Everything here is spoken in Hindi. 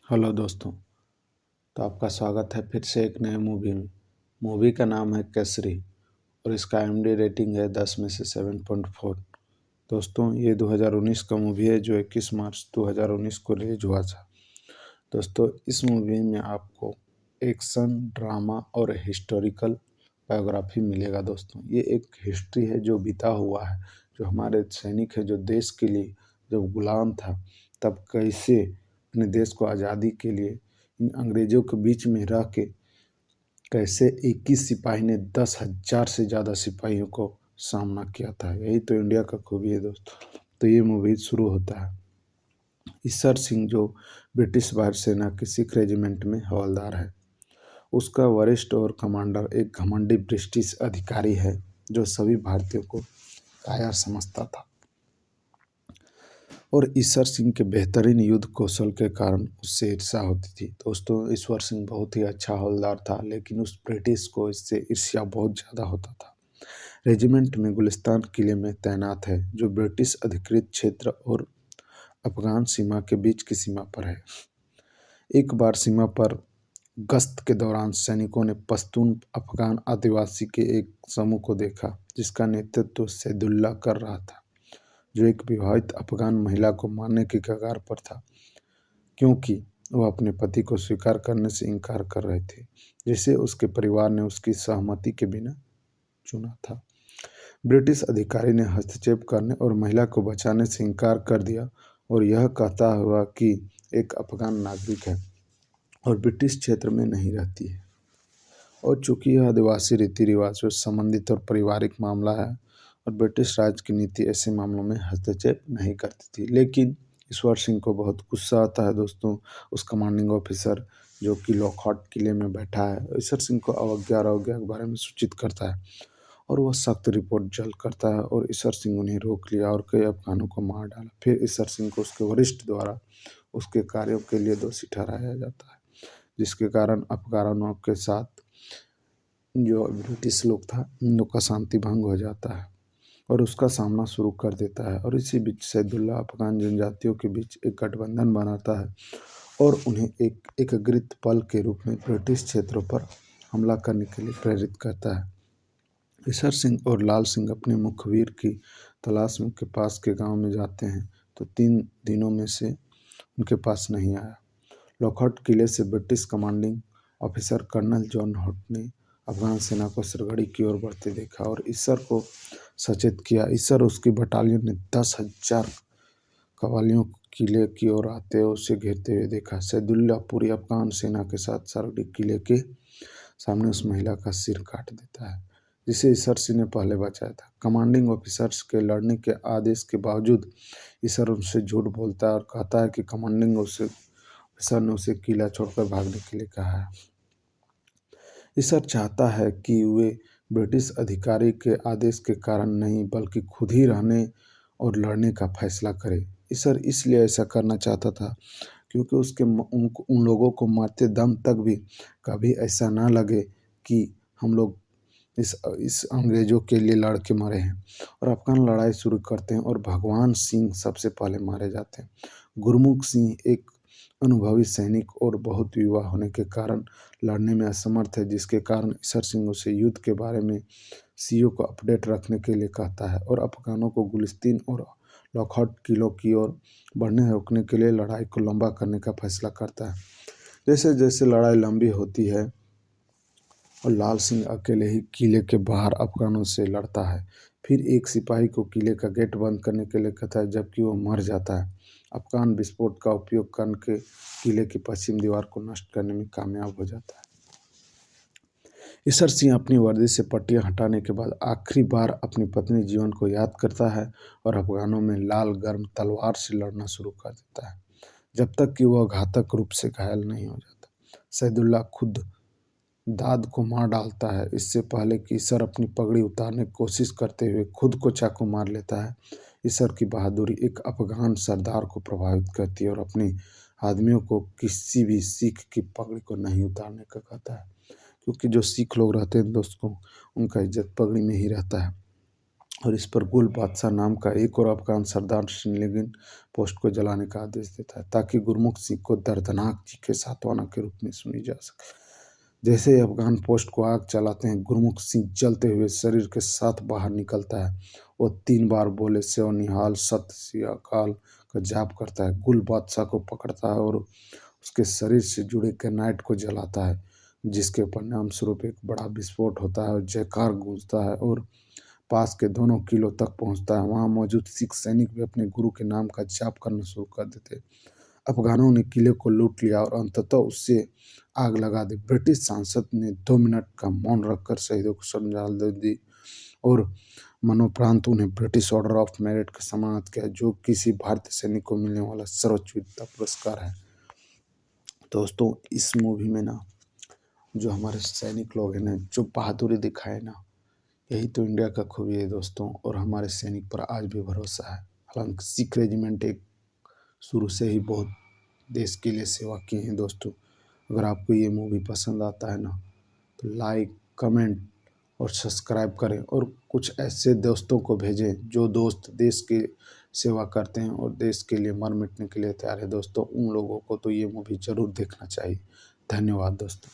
हेलो दोस्तों। तो आपका स्वागत है फिर से एक नए मूवी में। मूवी का नाम है केसरी और इसका IMDb रेटिंग है 10 में से 7.4। दोस्तों ये 2019 का मूवी है जो 21 मार्च 2019 को रिलीज हुआ था। दोस्तों इस मूवी में आपको एक्शन, ड्रामा और हिस्टोरिकल बायोग्राफी मिलेगा। दोस्तों ये एक हिस्ट्री है जो बीता हुआ है, जो हमारे सैनिक है जो देश के लिए जब गुलाम था तब कैसे अपने देश को आज़ादी के लिए इन अंग्रेज़ों के बीच में रह के कैसे 21 सिपाही ने 10,000 से ज़्यादा सिपाहियों को सामना किया था। यही तो इंडिया का खूबी है दोस्तों। तो ये मूवी शुरू होता है। ईसर सिंह जो ब्रिटिश वायुसेना के सिख रेजिमेंट में हवलदार है, उसका वरिष्ठ और कमांडर एक घमंडी ब्रिटिश अधिकारी है जो सभी भारतीयों को कायर समझता था और ईश्वर सिंह के बेहतरीन युद्ध कौशल के कारण उससे ईर्ष्या होती थी। दोस्तों ईश्वर सिंह बहुत ही अच्छा हवलदार था, लेकिन उस ब्रिटिश को इससे ईर्ष्या बहुत ज़्यादा होता था। रेजिमेंट में गुलिस्तान किले में तैनात है जो ब्रिटिश अधिकृत क्षेत्र और अफगान सीमा के बीच की सीमा पर है। एक बार सीमा पर गश्त के दौरान सैनिकों ने पश्तून अफगान आदिवासी के एक समूह को देखा जिसका नेतृत्व सैदुल्ला कर रहा था, जो एक विवाहित अफगान महिला को मारने की कगार पर था क्योंकि वह अपने पति को स्वीकार करने से इनकार कर रहे थे, जिसे उसके परिवार ने उसकी सहमति के बिना चुना था। ब्रिटिश अधिकारी ने हस्तक्षेप करने और महिला को बचाने से इनकार कर दिया और यह कहता हुआ कि एक अफगान नागरिक है और ब्रिटिश क्षेत्र में नहीं रहती है, और चूंकि यह आदिवासी रीति रिवाज से संबंधित और पारिवारिक मामला है और ब्रिटिश राज की नीति ऐसे मामलों में हस्तक्षेप नहीं करती थी। लेकिन ईश्वर सिंह को बहुत गुस्सा आता है दोस्तों। उस कमांडिंग ऑफिसर जो कि लॉकहार्ट किले में बैठा है ईश्वर सिंह को अवज्ञा और अवज्ञा के बारे में सूचित करता है और वह सख्त रिपोर्ट जल्द करता है और ईश्वर सिंह उन्हें रोक लिया और कई अफगानों को मार डाला। फिर ईश्वर सिंह को उसके वरिष्ठ द्वारा उसके कार्यों के लिए दोषी ठहराया जाता है, जिसके कारण अफगानों के साथ जो ब्रिटिश लोग था उन लोग का शांति भंग हो जाता है और उसका सामना शुरू कर देता है। और इसी बीच सैदुल्ला अफगान जनजातियों के बीच एक गठबंधन बनाता है और उन्हें एक एकीकृत बल के रूप में ब्रिटिश क्षेत्रों पर हमला करने के लिए प्रेरित करता है। ईशर सिंह और लाल सिंह अपने मुखबिर की तलाश में उनके पास के गांव में जाते हैं तो 3 दिनों में से उनके पास नहीं आया। लॉकहार्ट किले से British commanding officer colonel John Haughton ने अफगान सेना को सरगढ़ी की ओर बढ़ते देखा और ईसर को सचेत किया। ईसर उसकी बटालियन ने 10,000 कवालियों किले की ओर आते हुए उसे घेरते हुए देखा। सैदुल्ला पूरी अफगान सेना के साथ सरगढ़ी किले के सामने उस महिला का सिर काट देता है जिसे ईसर सिंह ने पहले बचाया था। कमांडिंग ऑफिसर्स के लड़ने के आदेश के बावजूद ईसर उनसे झूठ बोलता है और कहता है कि कमांडिंग ऑफिसर ने उसे किला छोड़कर भागने के लिए कहा है। ईसर चाहता है कि वे ब्रिटिश अधिकारी के आदेश के कारण नहीं बल्कि खुद ही रहने और लड़ने का फैसला करे। ईसर इसलिए ऐसा करना चाहता था क्योंकि उन लोगों को मारते दम तक भी कभी ऐसा ना लगे कि हम लोग इस अंग्रेज़ों के लिए लड़ के मरे हैं। और अफगान लड़ाई शुरू करते हैं और भगवान सिंह सबसे पहले मारे जाते हैं। गुरमुख सिंह एक अनुभवी सैनिक और बहुत युवा होने के कारण लड़ने में असमर्थ है, जिसके कारण ईशर सिंह उसे युद्ध के बारे में सीईओ को अपडेट रखने के लिए कहता है और अफगानों को गुलिस्तान और लॉकहार्ट किलों की ओर बढ़ने रोकने के लिए लड़ाई को लंबा करने का फैसला करता है। जैसे जैसे लड़ाई लंबी होती है और लाल सिंह अकेले ही किले के बाहर अफगानों से लड़ता है, फिर एक सिपाही को किले का गेट बंद करने के लिए कहता है जबकि वो मर जाता है। अफगान विस्फोट का उपयोग करके किले की पश्चिम दीवार को नष्ट करने में कामयाब हो जाता है। ईशर सिंह अपनी वर्दी से पट्टियां हटाने के बाद आखिरी बार अपनी पत्नी जीवन को याद करता है और अफगानों में लाल गर्म तलवार से लड़ना शुरू कर देता है जब तक कि वह घातक रूप से घायल नहीं हो जाता। सैदुल्ला खुद दाद को मार डालता है इससे पहले कि ईशर अपनी पगड़ी उतारने की कोशिश करते हुए खुद को चाकू मार लेता है। ईशर की बहादुरी एक अफगान सरदार को प्रभावित करती है और अपने आदमियों को किसी भी सिख की पगड़ी को नहीं उतारने का कहता है, क्योंकि जो सिख लोग रहते हैं दोस्तों उनका इज्जत पगड़ी में ही रहता है। और इस पर गुल बादशाह नाम का एक और अफगान सरदार सिंहलिगिन पोस्ट को जलाने का आदेश देता है ताकि गुरमुख सिंह को दर्दनाक चीखें सातवाना के रूप में सुनी जा सके। जैसे ही अफगान पोस्ट को आग चलाते हैं, गुरमुख सिंह जलते हुए शरीर के साथ बाहर निकलता है। वो 3 बार बोले सेव निहाल सत श्री अकाल का जाप करता है। गुल बादशाह को पकड़ता है और उसके शरीर से जुड़े ग्रेनाइट को जलाता है, जिसके परिणाम स्वरूप एक बड़ा विस्फोट होता है और जयकार गूंजता है और पास के दोनों किलों तक पहुंचता है। वहां मौजूद सिख सैनिक भी अपने गुरु के नाम का जाप करना शुरू कर देते। अफगानों ने किले को लूट लिया और अंततः उससे आग लगा दी। ब्रिटिश सांसद ने 2 मिनट का मौन रखकर शहीदों को श्रद्धांजलि दी और मरणोपरांत उन्हें ब्रिटिश ऑर्डर ऑफ मेरिट का सम्मानित किया, जो किसी भारतीय सैनिक को मिलने वाला सर्वोच्च वीरता पुरस्कार है। दोस्तों, इस मूवी में ना जो हमारे सैनिक लोग हैं ना, जो बहादुरी दिखाए ना, यही तो इंडिया का खूबी है दोस्तों। और हमारे सैनिक पर आज भी भरोसा है। हालांकि सिख रेजिमेंट एक शुरू से ही बहुत देश के लिए सेवा किए हैं दोस्तों। अगर आपको ये मूवी पसंद आता है ना, तो लाइक, कमेंट और सब्सक्राइब करें और कुछ ऐसे दोस्तों को भेजें जो दोस्त देश की सेवा करते हैं और देश के लिए मर मिटने के लिए तैयार है दोस्तों। उन लोगों को तो ये मूवी ज़रूर देखना चाहिए। धन्यवाद दोस्तों।